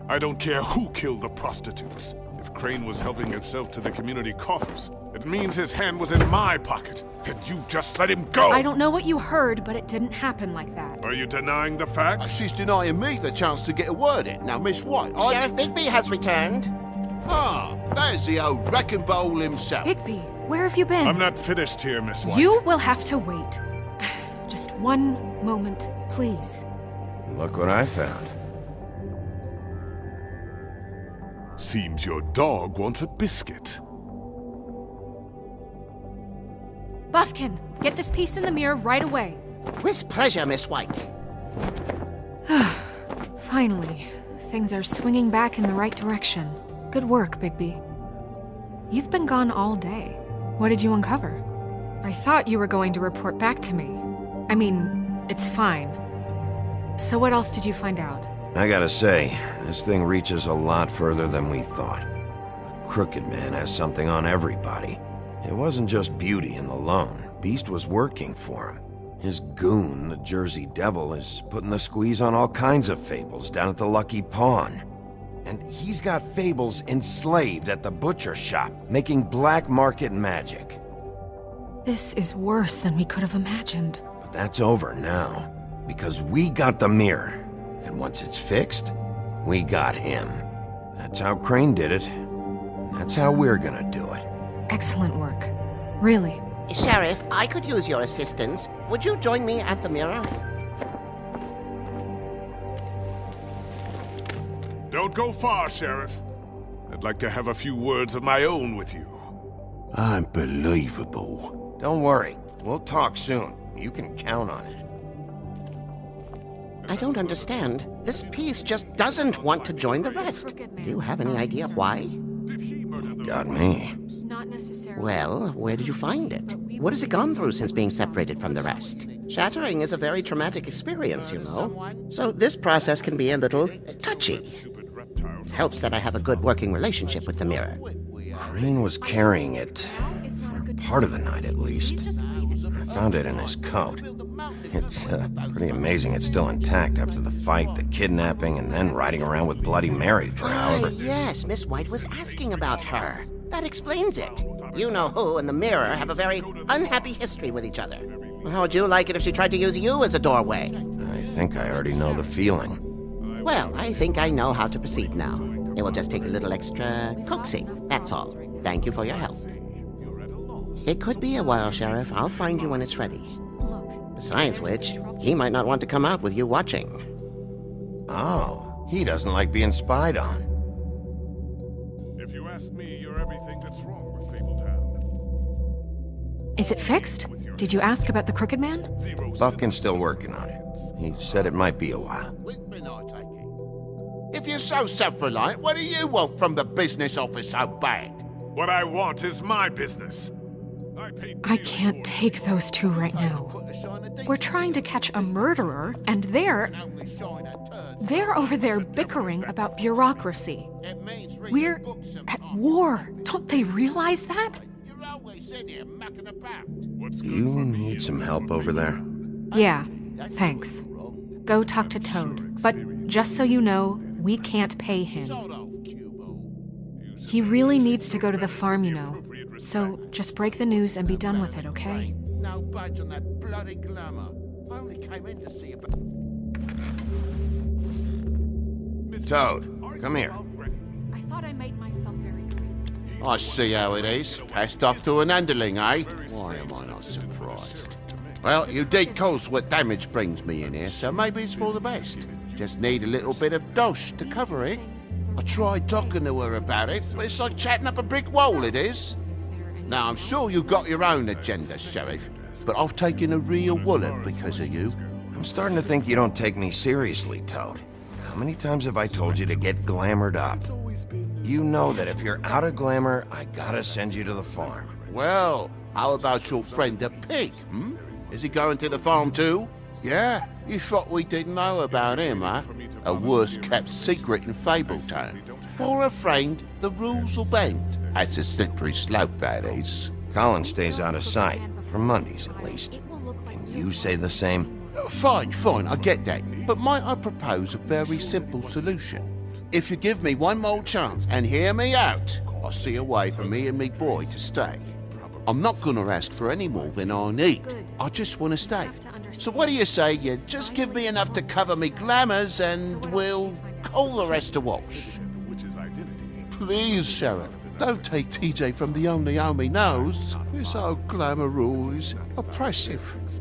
I don't care who killed the prostitutes. If Crane was helping himself to the community coffers, it means his hand was in my pocket, and you just let him go! I don't know what you heard, but it didn't happen like that. Are you denying the facts? She's denying me the chance to get a word in. Now, Miss White, Sheriff Bigby has returned. Ah, there's the old wrecking ball himself. Bigby, where have you been? I'm not finished here, Miss White. You will have to wait. Just one moment, please. Look what I found. Seems your dog wants a biscuit. Buffkin, get this piece in the mirror right away. With pleasure, Miss White. Finally, things are swinging back in the right direction. Good work, Bigby. You've been gone all day. What did you uncover? I thought you were going to report back to me. I mean, it's fine. So what else did you find out? I gotta say, this thing reaches a lot further than we thought. The Crooked Man has something on everybody. It wasn't just Beauty and the Lone. Beast was working for him. His goon, the Jersey Devil, is putting the squeeze on all kinds of fables down at the Lucky Pawn. And he's got fables enslaved at the butcher shop, making black market magic. This is worse than we could have imagined. But that's over now, because we got the mirror. And once it's fixed, we got him. That's how Crane did it. That's how we're gonna do it. Excellent work. Really. Sheriff, I could use your assistance. Would you join me at the mirror? Don't go far, Sheriff. I'd like to have a few words of my own with you. Unbelievable. Don't worry, we'll talk soon. You can count on it. I don't understand. This piece just doesn't want to join the rest. Do you have any idea why? Did he murder the Got me. Not necessarily. Well, where did you find it? What has it gone through since being separated from the rest? Shattering is a very traumatic experience, you know. So this process can be a little touchy. stupid reptile? It helps that I have a good working relationship with the mirror. Crane was carrying it. For part of the night, at least. I found it in his coat. It's pretty amazing it's still intact after the fight, the kidnapping, and then riding around with Bloody Mary for however... Yes, Miss White was asking about her. That explains it. You know who and the mirror have a very unhappy history with each other. How would you like it if she tried to use you as a doorway? I think I already know the feeling. Well, I think I know how to proceed now. It will just take a little extra coaxing, that's all. Thank you for your help. It could be a while, Sheriff. I'll find you when it's ready. Look. Besides which, he might not want to come out with you watching. Oh, he doesn't like being spied on. If you ask me, you're everything that's wrong with Fabletown. Is it fixed? Did you ask about the Crooked Man? Buffkin's still working on it. He said it might be a while. If you're so self-reliant, what do you want from the business office so bad? What I want is my business. I can't take those two right now. We're trying to catch a murderer, and they're over there bickering about bureaucracy. We're at war. Don't they realize that? Do you need some help over there? Yeah, thanks. Go talk to Toad. But just so you know, we can't pay him. He really needs to go to the farm, you know. So just break the news and be done with it, okay? No budge on that bloody glamour. I only came in to see about... Toad, come here. I thought I made myself very clear. I see how it is. Passed off to an underling, eh? Why am I not surprised? Well, you did cause what damage brings me in here, so maybe it's for the best. Just need a little bit of dosh to cover it. I tried talking to her about it, but it's like chatting up a brick wall, it is. Now, I'm sure you've got your own agenda, Sheriff, but I've taken a real wallet because of you. I'm starting to think you don't take me seriously, Toad. How many times have I told you to get glamored up? You know that if you're out of glamour, I gotta send you to the farm. Well, how about your friend the pig, hmm? Is he going to the farm too? Yeah? You thought we didn't know about him, huh? A worst-kept secret in Fabletown. For a friend, the rules will bend. That's a slippery slope, that is. Colin stays out of sight, for Mondays at least. Can you say the same? Fine, I get that. But might I propose a very simple solution? if you give me one more chance and hear me out, I'll see a way for me and me boy to stay. I'm not gonna ask for any more than I need. I just want to stay. So what do you say you just give me enough to cover me glamours and we'll call the rest a wash? Please, Sheriff, don't take TJ from the only home he knows. This old glamour rule is oppressive.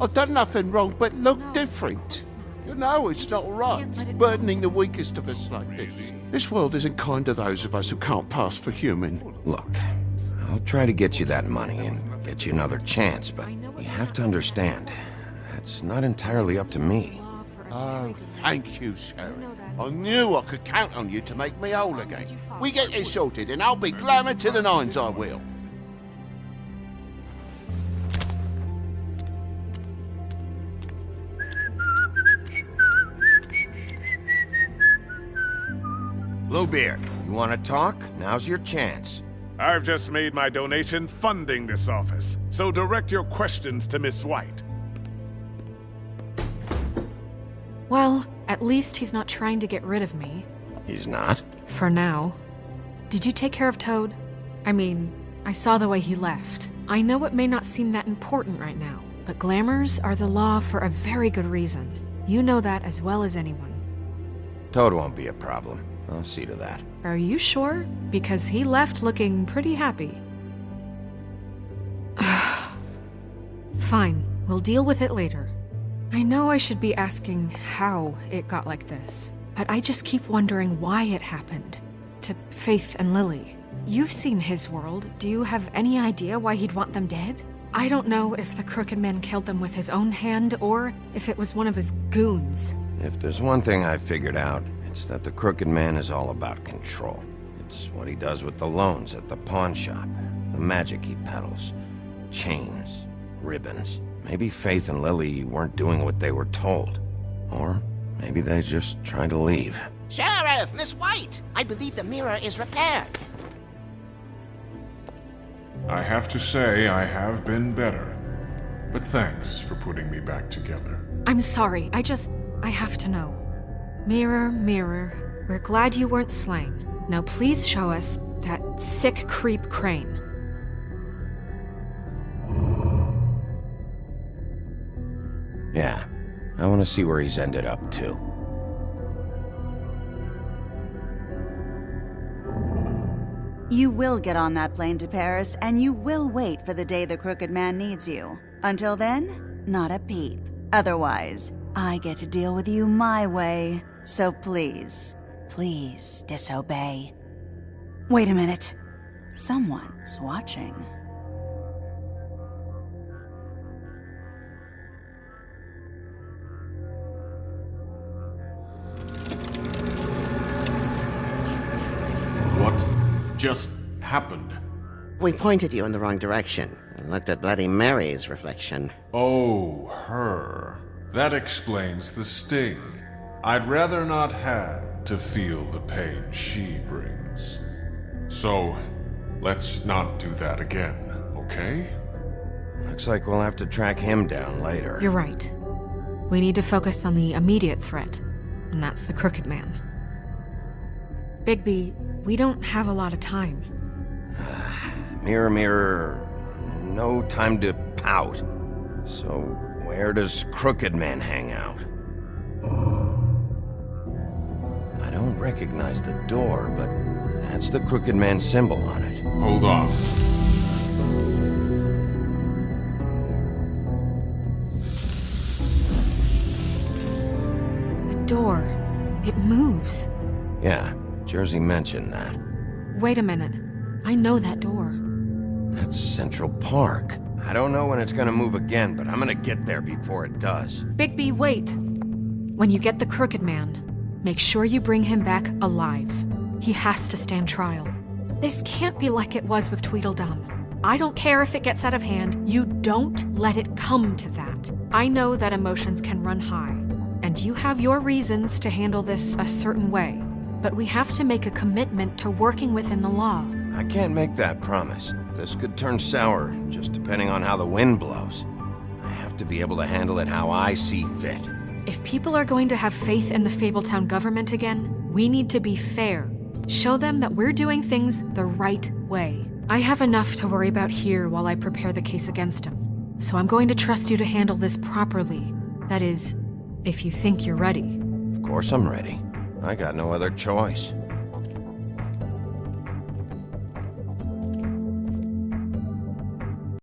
I've done nothing wrong but look different. You know it's not right, burdening the weakest of us like this. This world isn't kind to those of us who can't pass for human. Look, I'll try to get you that money and get you another chance, but you have to understand, that's not entirely up to me. Oh, thank you, Sheriff. I knew I could count on you to make me whole again. We get this sorted and I'll be glamour to the nines, I will. Bluebeard, you want to talk? Now's your chance. I've just made my donation funding this office, so direct your questions to Miss White. Well, at least he's not trying to get rid of me. He's not? For now. Did you take care of Toad? I mean, I saw the way he left. I know it may not seem that important right now, but glamours are the law for a very good reason. You know that as well as anyone. Toad won't be a problem. I'll see to that. Are you sure? Because he left looking pretty happy. Fine, we'll deal with it later. I know I should be asking how it got like this, but I just keep wondering why it happened. To Faith and Lily. You've seen his world. Do you have any idea why he'd want them dead? I don't know if the Crooked Man killed them with his own hand or if it was one of his goons. If there's one thing I figured out, it's that the Crooked Man is all about control. It's what he does with the loans at the pawn shop, the magic he peddles, chains, ribbons. Maybe Faith and Lily weren't doing what they were told. Or maybe they just tried to leave. Sheriff, Miss White, I believe the mirror is repaired. I have to say I have been better. But thanks for putting me back together. I'm sorry, I have to know. Mirror, mirror, we're glad you weren't slain. Now please show us that sick creep Crane. Yeah, I want to see where he's ended up, too. You will get on that plane to Paris, and you will wait for the day the Crooked Man needs you. Until then, not a peep. Otherwise, I get to deal with you my way. So please, please disobey. Wait a minute. Someone's watching. What just happened? We pointed you in the wrong direction and looked at Bloody Mary's reflection. Oh, her. That explains the sting. I'd rather not have to feel the pain she brings. So, let's not do that again, okay? Looks like we'll have to track him down later. You're right. We need to focus on the immediate threat, and that's the Crooked Man. Bigby, we don't have a lot of time. Mirror, mirror, no time to pout. So, where does Crooked Man hang out? I don't recognize the door, but that's the Crooked Man symbol on it. Hold off. The door. It moves. Yeah, Jersey mentioned that. Wait a minute. I know that door. That's Central Park. I don't know when it's gonna move again, but I'm gonna get there before it does. Bigby, wait! When you get the Crooked Man, make sure you bring him back alive. He has to stand trial. This can't be like it was with Tweedledum. I don't care if it gets out of hand. You don't let it come to that. I know that emotions can run high, and you have your reasons to handle this a certain way. But we have to make a commitment to working within the law. I can't make that promise. This could turn sour, just depending on how the wind blows. I have to be able to handle it how I see fit. If people are going to have faith in the Fabletown government again, We need to be fair. Show them that we're doing things the right way. I have enough to worry about here while I prepare the case against him. So I'm going to trust you to handle this properly. That is, if you think you're ready. Of course I'm ready. I got no other choice.